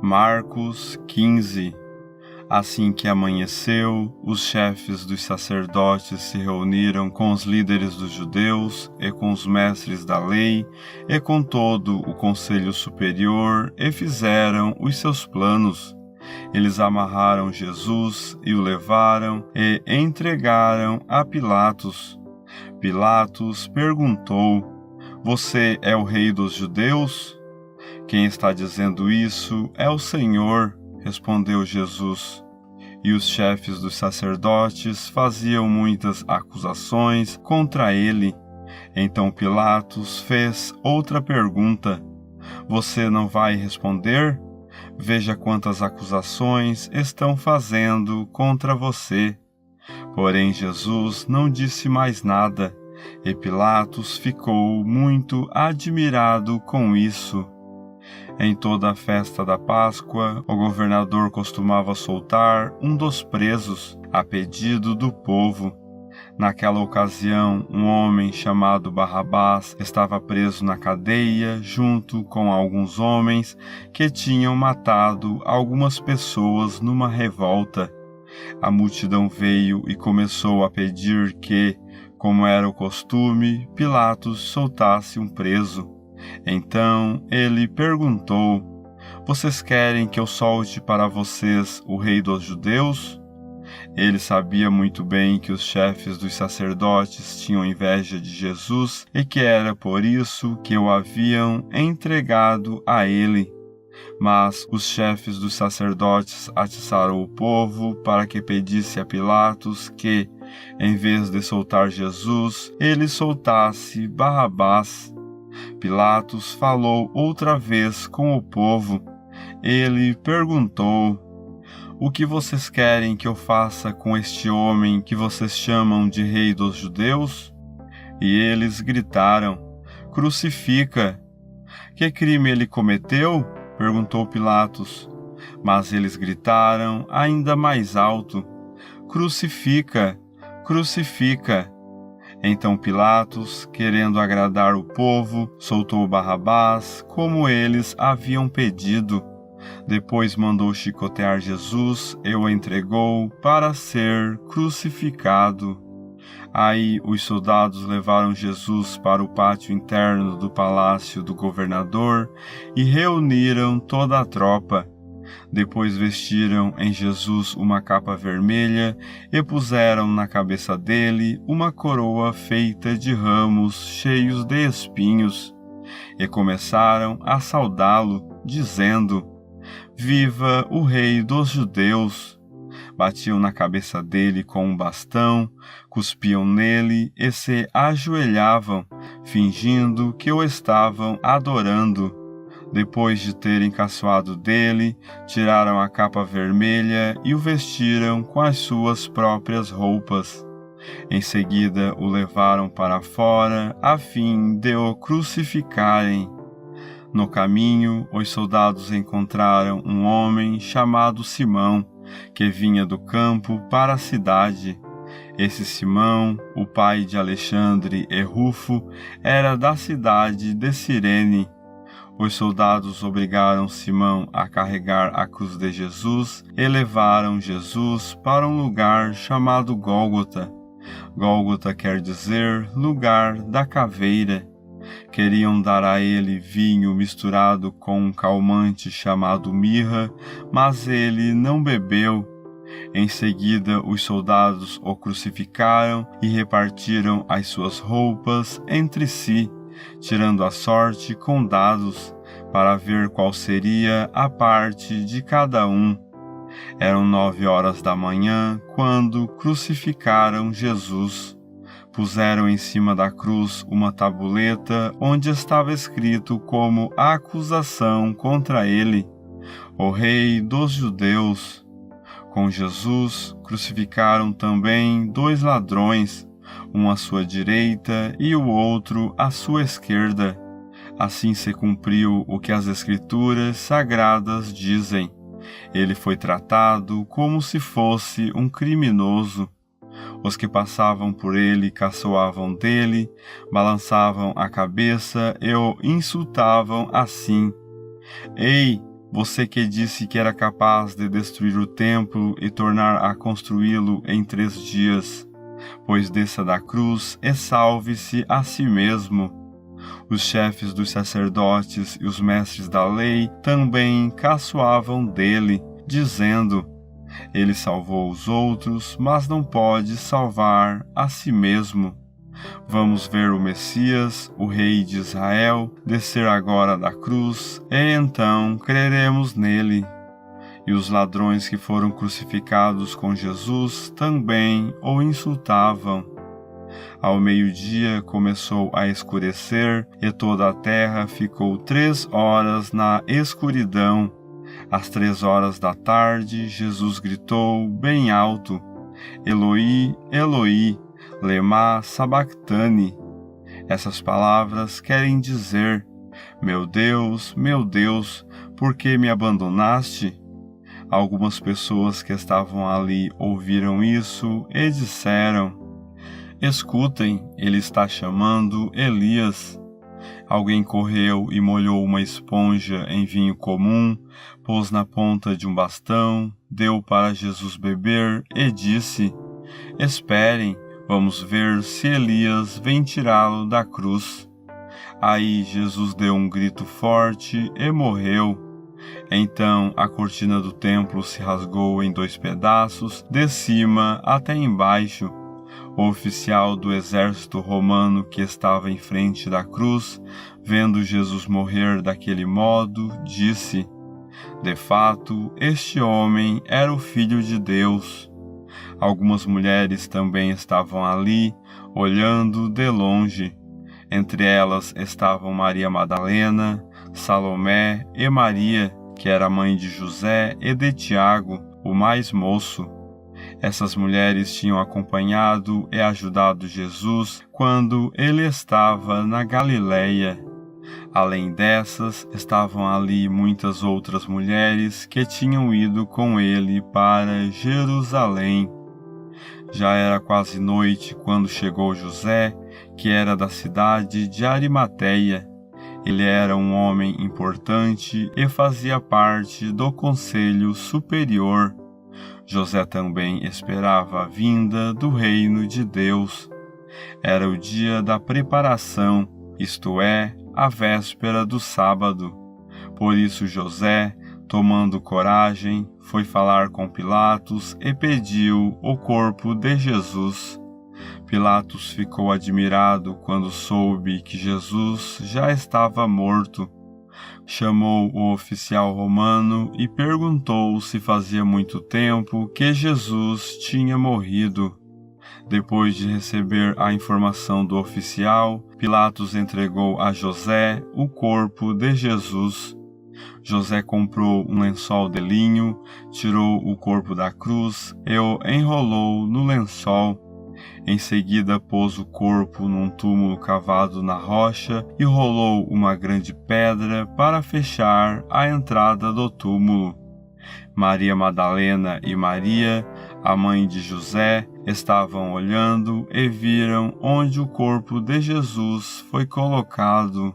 Marcos 15. Assim que amanheceu, os chefes dos sacerdotes se reuniram com os líderes dos judeus e com os mestres da lei e com todo o conselho superior e fizeram os seus planos. Eles amarraram Jesus e o levaram e entregaram a Pilatos. Pilatos perguntou: "Você é o rei dos judeus?" "Quem está dizendo isso é o Senhor", respondeu Jesus. E os chefes dos sacerdotes faziam muitas acusações contra ele. Então Pilatos fez outra pergunta: "Você não vai responder? Veja quantas acusações estão fazendo contra você." Porém Jesus não disse mais nada, e Pilatos ficou muito admirado com isso. Em toda a festa da Páscoa, o governador costumava soltar um dos presos, a pedido do povo. Naquela ocasião, um homem chamado Barrabás estava preso na cadeia, junto com alguns homens que tinham matado algumas pessoas numa revolta. A multidão veio e começou a pedir que, como era o costume, Pilatos soltasse um preso. Então ele perguntou: "Vocês querem que eu solte para vocês o rei dos judeus?" Ele sabia muito bem que os chefes dos sacerdotes tinham inveja de Jesus e que era por isso que o haviam entregado a ele. Mas os chefes dos sacerdotes atiçaram o povo para que pedisse a Pilatos que, em vez de soltar Jesus, ele soltasse Barrabás. Pilatos falou outra vez com o povo. Ele perguntou: "O que vocês querem que eu faça com este homem que vocês chamam de rei dos judeus?" E eles gritaram: "Crucifica!" "Que crime ele cometeu?" perguntou Pilatos. Mas eles gritaram ainda mais alto: "Crucifica! Crucifica!" Então Pilatos, querendo agradar o povo, soltou Barrabás, como eles haviam pedido. Depois mandou chicotear Jesus e o entregou para ser crucificado. Aí os soldados levaram Jesus para o pátio interno do palácio do governador e reuniram toda a tropa. Depois vestiram em Jesus uma capa vermelha e puseram na cabeça dele uma coroa feita de ramos cheios de espinhos. E começaram a saudá-lo, dizendo: "Viva o rei dos judeus!" Batiam na cabeça dele com um bastão, cuspiam nele e se ajoelhavam, fingindo que o estavam adorando. Depois de terem caçoado dele, tiraram a capa vermelha e o vestiram com as suas próprias roupas. Em seguida o levaram para fora, a fim de o crucificarem. No caminho, os soldados encontraram um homem chamado Simão, que vinha do campo para a cidade. Esse Simão, o pai de Alexandre e Rufo, era da cidade de Cirene. Os soldados obrigaram Simão a carregar a cruz de Jesus e levaram Jesus para um lugar chamado Gólgota. Gólgota quer dizer lugar da caveira. Queriam dar a ele vinho misturado com um calmante chamado mirra, mas ele não bebeu. Em seguida, os soldados o crucificaram e repartiram as suas roupas entre si, tirando a sorte com dados, para ver qual seria a parte de cada um. Eram 9 horas da manhã quando crucificaram Jesus. Puseram em cima da cruz uma tabuleta onde estava escrito como acusação contra ele: "O Rei dos Judeus." Com Jesus crucificaram também 2 ladrões, um à sua direita e o outro à sua esquerda. Assim se cumpriu o que as Escrituras sagradas dizem: "Ele foi tratado como se fosse um criminoso." Os que passavam por ele caçoavam dele, balançavam a cabeça e o insultavam assim: "Ei, Você que disse que era capaz de destruir o templo e tornar a construí-lo em 3 dias, pois desça da cruz e salve-se a si mesmo. Os chefes dos sacerdotes e os mestres da lei também caçoavam dele, dizendo: ele salvou os outros, mas não pode salvar a si mesmo. Vamos ver o Messias, o Rei de Israel, descer agora da cruz, e então creremos nele. E os ladrões que foram crucificados com Jesus também o insultavam. Ao meio-dia começou a escurecer, e toda a terra ficou 3 horas na escuridão. Às 3 horas da tarde, Jesus gritou bem alto: Eloi, Eloi, lema sabactani. Essas palavras querem dizer: meu Deus, por que me abandonaste? Algumas pessoas que estavam ali ouviram isso e disseram: escutem, ele está chamando Elias. Alguém correu e molhou uma esponja em vinho comum, pôs na ponta de um bastão, deu para Jesus beber e disse: esperem, vamos ver se Elias vem tirá-lo da cruz. Aí Jesus deu um grito forte e morreu. Então a cortina do templo se rasgou em 2 pedaços, de cima até embaixo. O oficial do exército romano que estava em frente da cruz, vendo Jesus morrer daquele modo, disse: de fato, este homem era o Filho de Deus. Algumas mulheres também estavam ali, olhando de longe. Entre elas estavam Maria Madalena, Salomé e Maria, que era mãe de José e de Tiago, o mais moço. Essas mulheres tinham acompanhado e ajudado Jesus quando ele estava na Galileia. Além dessas, estavam ali muitas outras mulheres que tinham ido com ele para Jerusalém. Já era quase noite quando chegou José, que era da cidade de Arimateia. Ele era um homem importante e fazia parte do Conselho Superior. José também esperava a vinda do reino de Deus. Era o dia da preparação, isto é, a véspera do sábado. Por isso José, tomando coragem, foi falar com Pilatos e pediu o corpo de Jesus. Pilatos ficou admirado quando soube que Jesus já estava morto. Chamou o oficial romano e perguntou se fazia muito tempo que Jesus tinha morrido. Depois de receber a informação do oficial, Pilatos entregou a José o corpo de Jesus. José comprou um lençol de linho, tirou o corpo da cruz e o enrolou no lençol. Em seguida pôs o corpo num túmulo cavado na rocha e rolou uma grande pedra para fechar a entrada do túmulo. Maria Madalena e Maria, a mãe de José, estavam olhando e viram onde o corpo de Jesus foi colocado.